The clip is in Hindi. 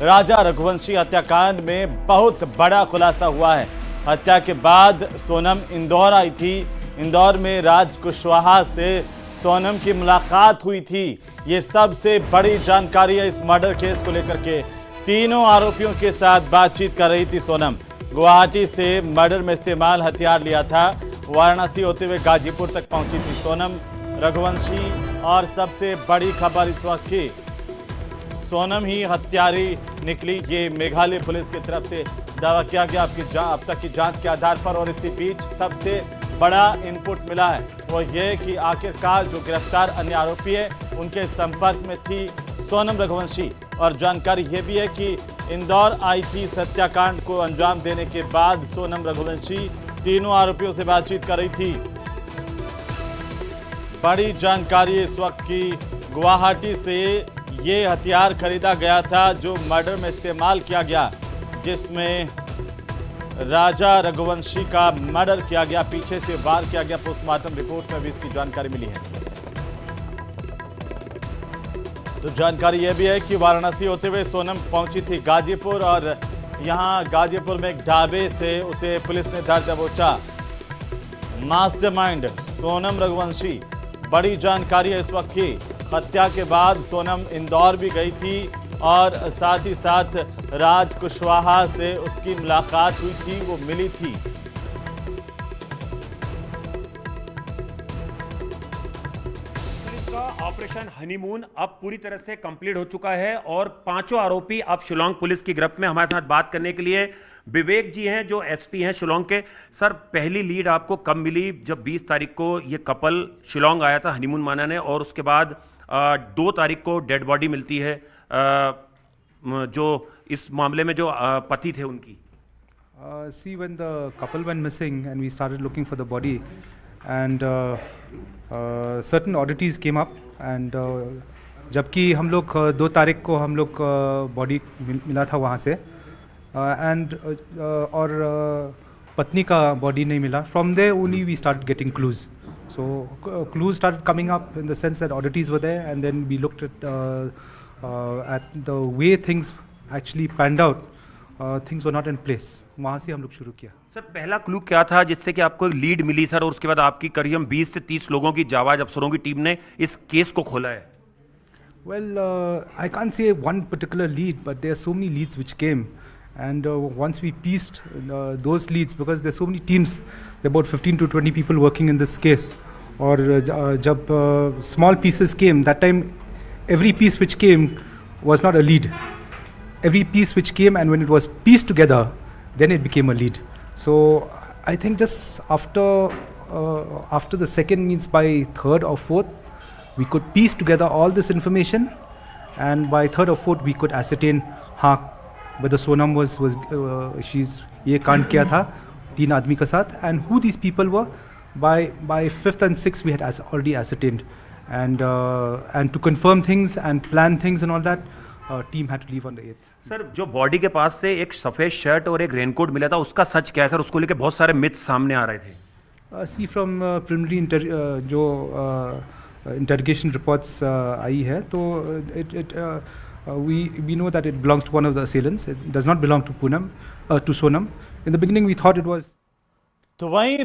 राजा रघुवंशी हत्याकांड में बहुत बड़ा खुलासा हुआ है। हत्या के बाद सोनम इंदौर आई थी। इंदौर में राज कुशवाहा से सोनम की मुलाकात हुई थी। ये सबसे बड़ी जानकारी है इस मर्डर केस को लेकर के। तीनों आरोपियों के साथ बातचीत कर रही थी सोनम। गुवाहाटी से मर्डर में इस्तेमाल हथियार लिया था। वाराणसी होते हुए गाजीपुर तक पहुंची थी सोनम रघुवंशी। और सबसे बड़ी खबर इस वक्त की, सोनम ही हत्यारी निकली। ये मेघालय पुलिस की तरफ से दावा किया गया अब तक की जांच के आधार पर। और इसी बीच सबसे बड़ा इनपुट मिला है वो ये कि आखिरकार जो गिरफ्तार अन्य आरोपी है उनके संपर्क में थी सोनम रघुवंशी। और जानकारी ये भी है कि इंदौर आई थी हत्याकांड को अंजाम देने के बाद सोनम रघुवंशी तीनों आरोपियों से बातचीत कर रही थी। बड़ी जानकारी इस वक्त की, गुवाहाटी से ये हथियार खरीदा गया था जो मर्डर में इस्तेमाल किया गया, जिसमें राजा रघुवंशी का मर्डर किया गया, पीछे से वार किया गया। पोस्टमार्टम रिपोर्ट में भी इसकी जानकारी मिली है। तो जानकारी यह भी है कि वाराणसी होते हुए सोनम पहुंची थी गाजीपुर। और यहां गाजीपुर में एक ढाबे से उसे पुलिस ने धर दबोचा। मास्टरमाइंड सोनम रघुवंशी। बड़ी जानकारी है इस वक्त की। हत्या के बाद सोनम इंदौर भी गई थी और साथ ही साथ राज कुशवाहा से उसकी मुलाकात हुई थी, वो मिली थी। ऑपरेशन हनीमून अब पूरी तरह से कंप्लीट हो चुका है और पांचों आरोपी अब शिलोंग पुलिस की गिरफ्त में। हमारे साथ बात करने के लिए विवेक जी हैं जो एसपी हैं शिलोंग के। सर, पहली लीड आपको कब मिली जब 20 तारीख को ये कपल शिलोंग आया था हनीमून मानाने, और उसके बाद 2 तारीख को डेड बॉडी मिलती है जो इस मामले में जो पति थे उनकी? See, when the couple went missing and we started looking for the body, and certain oddities came up, and जबकि हम लोग 2 तारीख को हम लोग बॉडी मिला था वहाँ से, and और पत्नी का बॉडी नहीं मिला. From there only we started getting clues. So clues started coming up in the sense that oddities were there, and then we looked at the way things actually panned out. Things were not in place. वहाँ से हम लोग शुरू किया. सर, पहला क्लू क्या था जिससे कि आपको लीड मिली सर, और उसके बाद आपकी करीब 20 से 30 लोगों की जाबाज अफसरों की टीम ने इस केस को खोला है? Well, I can't say one particular lead, but there are so many leads which came, and once we pieced those leads, because there are so many teams, there are about 15 to 20 people working in this case. और जब small pieces came, that time every piece which came was not a lead. Every piece which came, and when it was pieced together, then it became a lead. So I think just after the second, means by third or fourth, we could piece together all this information, and by third or fourth we could ascertain हाँ whether Sonam was she's ये कांड किया था 3 आदमी के साथ, and who these people were. By 5th and 6th we had already ascertained, and to confirm things and plan things and all that, team had to leave on the 8th. Sir, जो बॉडी के पास से एक सफेद शर्ट और एक रेनकोट मिला था, उसका सच क्या है सर? उसको लेके बहुत सारे मिथ्स सामने आ रहे थे. See, from preliminary जो interrogation reports आई है, तो we know that it belongs to one of the assailants. It does not belong to Sonam. In the beginning we thought it was. तो वहीं